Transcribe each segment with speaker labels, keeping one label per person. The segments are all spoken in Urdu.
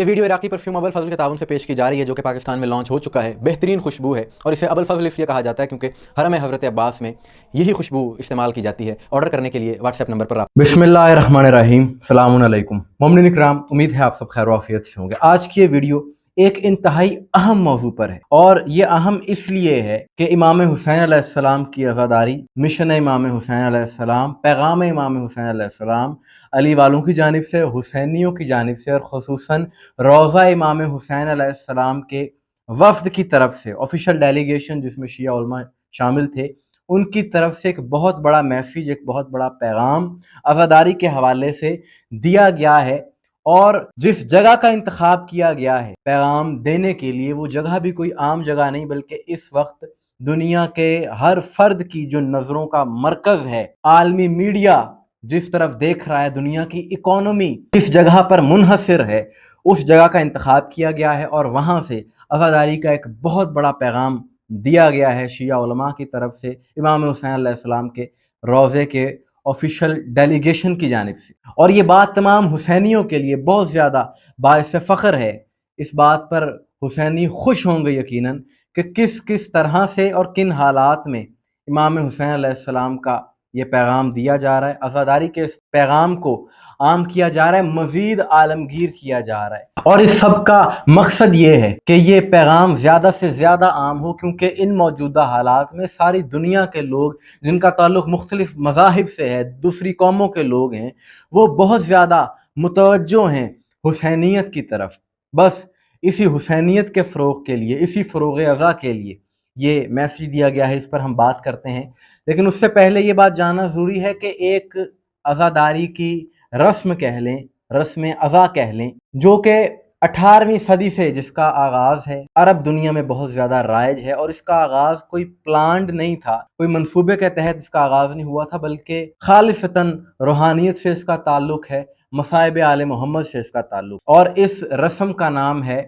Speaker 1: یہ ویڈیو عراقی پرفیوم ابو الفضل کے تعاون سے پیش کی جا رہی ہے جو کہ پاکستان میں لانچ ہو چکا ہے۔ بہترین خوشبو ہے اور اسے ابو الفضل اس لیے کہا جاتا ہے کیونکہ حرم حضرت عباس میں یہی خوشبو استعمال کی جاتی ہے۔ آرڈر کرنے کے لیے واٹس ایپ نمبر پر آپ
Speaker 2: بسم اللہ الرحمن الرحیم، السلام علیکم مومنین اکرام، امید ہے آپ سب خیر و عافیت سے ہوں گے۔ آج کی یہ ویڈیو ایک انتہائی اہم موضوع پر ہے، اور یہ اہم اس لیے ہے کہ امام حسین علیہ السلام کی عزاداری، مشن امام حسین علیہ السلام، پیغام امام حسین علیہ السلام علی والوں کی جانب سے، حسینیوں کی جانب سے، اور خصوصاً روضہ امام حسین علیہ السلام کے وفد کی طرف سے، آفیشیل ڈیلیگیشن جس میں شیعہ علماء شامل تھے، ان کی طرف سے ایک بہت بڑا میسیج، ایک بہت بڑا پیغام عزاداری کے حوالے سے دیا گیا ہے۔ اور جس جگہ کا انتخاب کیا گیا ہے پیغام دینے کے لیے، وہ جگہ بھی کوئی عام جگہ نہیں، بلکہ اس وقت دنیا کے ہر فرد کی جو نظروں کا مرکز ہے، عالمی میڈیا جس طرف دیکھ رہا ہے، دنیا کی اکانومی کس جگہ پر منحصر ہے، اس جگہ کا انتخاب کیا گیا ہے، اور وہاں سے عزاداری کا ایک بہت بڑا پیغام دیا گیا ہے شیعہ علماء کی طرف سے امام حسین علیہ السلام کے روضے کے آفیشیل ڈیلیگیشن کی جانب سے۔ اور یہ بات تمام حسینیوں کے لیے بہت زیادہ باعث فخر ہے۔ اس بات پر حسینی خوش ہوں گے یقیناً کہ کس طرح سے اور کن حالات میں امام حسین علیہ السلام کا یہ پیغام دیا جا رہا ہے، عزاداری کے اس پیغام کو عام کیا جا رہا ہے، مزید عالمگیر کیا جا رہا ہے۔ اور اس سب کا مقصد یہ ہے کہ یہ پیغام زیادہ سے زیادہ عام ہو، کیونکہ ان موجودہ حالات میں ساری دنیا کے لوگ جن کا تعلق مختلف مذاہب سے ہے، دوسری قوموں کے لوگ ہیں، وہ بہت زیادہ متوجہ ہیں حسینیت کی طرف۔ بس اسی حسینیت کے فروغ کے لیے، اسی فروغ عزا کے لیے یہ میسیج دیا گیا ہے، اس پر ہم بات کرتے ہیں۔ لیکن اس سے پہلے یہ بات جاننا ضروری ہے کہ ایک عزاداری کی رسم کہہ لیں، رسم عزا کہہ لیں، جو کہ 18ویں صدی سے جس کا آغاز ہے، عرب دنیا میں بہت زیادہ رائج ہے، اور اس کا آغاز کوئی پلانڈ نہیں تھا، کوئی منصوبے کے تحت اس کا آغاز نہیں ہوا تھا، بلکہ خالصتاً روحانیت سے اس کا تعلق ہے، مصائب آل محمد سے اس کا تعلق۔ اور اس رسم کا نام ہے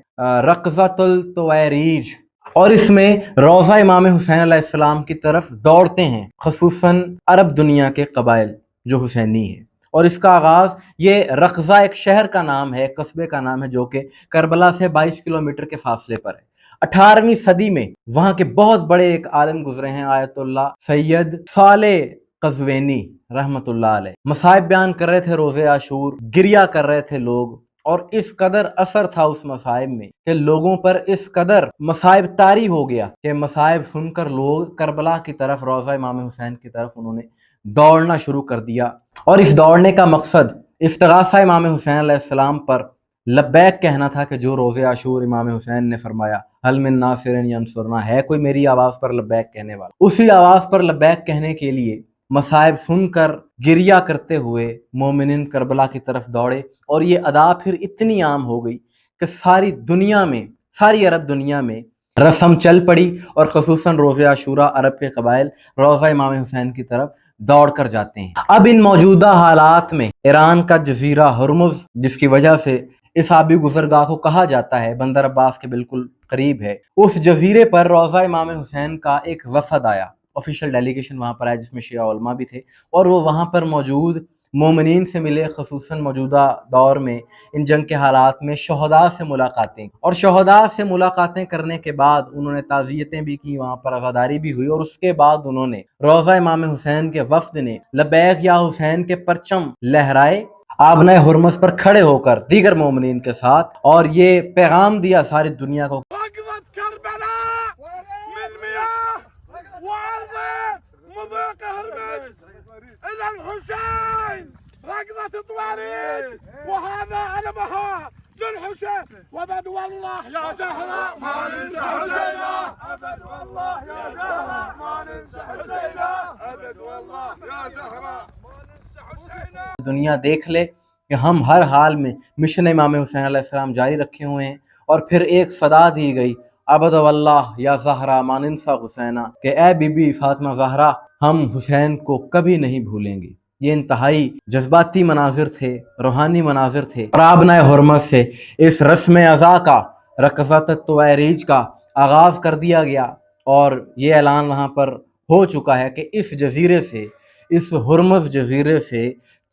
Speaker 2: رقصۃ التویریج، اور اس میں روضہ امام حسین علیہ السلام کی طرف دوڑتے ہیں خصوصاً عرب دنیا کے قبائل جو حسینی ہیں۔ اور اس کا آغاز، یہ رقصہ ایک شہر کا نام ہے، ایک قصبے کا نام ہے جو کہ کربلا سے 22 کلومیٹر کے فاصلے پر ہے۔ 18ویں صدی میں وہاں کے بہت بڑے ایک عالم گزرے ہیں، آیت اللہ سید صالح قزوینی رحمۃ اللہ علیہ، مصائب بیان کر رہے تھے، روزے عاشور گریہ کر رہے تھے لوگ، اور اس قدر اثر تھا اس مصائب میں کہ لوگوں پر اس قدر مصائب طاری ہو گیا کہ مصائب سن کر لوگ کربلا کی طرف، روضہ امام حسین کی طرف انہوں نے دوڑنا شروع کر دیا۔ اور اس دوڑنے کا مقصد استغاثہ امام حسین علیہ السلام پر لبیک کہنا تھا، کہ جو روزے عاشور امام حسین نے فرمایا حل من ناصر ینصرنا، ہے کوئی میری آواز پر لبیک کہنے والا، اسی آواز پر لبیک کہنے کے لیے مصائب سن کر گریہ کرتے ہوئے مومنین کربلا کی طرف دوڑے۔ اور یہ ادا پھر اتنی عام ہو گئی کہ ساری دنیا میں، ساری عرب دنیا میں رسم چل پڑی، اور خصوصاً روزہ عاشورہ عرب کے قبائل روضہ امام حسین کی طرف دوڑ کر جاتے ہیں۔ اب ان موجودہ حالات میں ایران کا جزیرہ ہرمز، جس کی وجہ سے اس آبی گزرگاہ کو کہا جاتا ہے، بندر عباس کے بالکل قریب ہے، اس جزیرے پر روضہ امام حسین کا ایک وفد آیا، آفیشیل ڈیلیگیشن وہاں پر آیا جس میں شیعہ علماء بھی تھے، اور وہ وہاں پر موجود مومنین سے ملے، خصوصاً موجودہ دور میں ان جنگ کے حالات میں شہداء سے ملاقاتیں، اور شہداء سے ملاقاتیں کرنے کے بعد انہوں نے تعزیتیں بھی کی، وہاں پر عزاداری بھی ہوئی، اور اس کے بعد انہوں نے روضہ امام حسین کے وفد نے لبیک یا حسین کے پرچم لہرائے، آبنائے حرمت پر کھڑے ہو کر دیگر مومنین کے ساتھ، اور یہ پیغام دیا ساری دنیا کو،
Speaker 3: رقصة الطوارئ وهذا علمها للحسين وبد والله يا زهراء ما ننسى حسينا أبد والله يا زهراء ما ننسى حسينا أبد والله يا زهراء ما ننسى حسينا۔
Speaker 2: دنیا دیکھ لے کہ ہم ہر حال میں مشن امام حسین علیہ السلام جاری رکھے ہوئے ہیں، اور پھر ایک صدا دی گئی ابد واللہ یا زہرا ما ننسى حسینا، کہ اے بی بی فاطمہ زہرا، ہم حسین کو کبھی نہیں بھولیں گے۔ یہ انتہائی جذباتی مناظر تھے، روحانی مناظر تھے، اور آبنائے حرمت سے اس رسم عزا کا، رقصۃ التویریج کا آغاز کر دیا گیا، اور یہ اعلان وہاں پر ہو چکا ہے کہ اس جزیرے سے، اس ہرمز جزیرے سے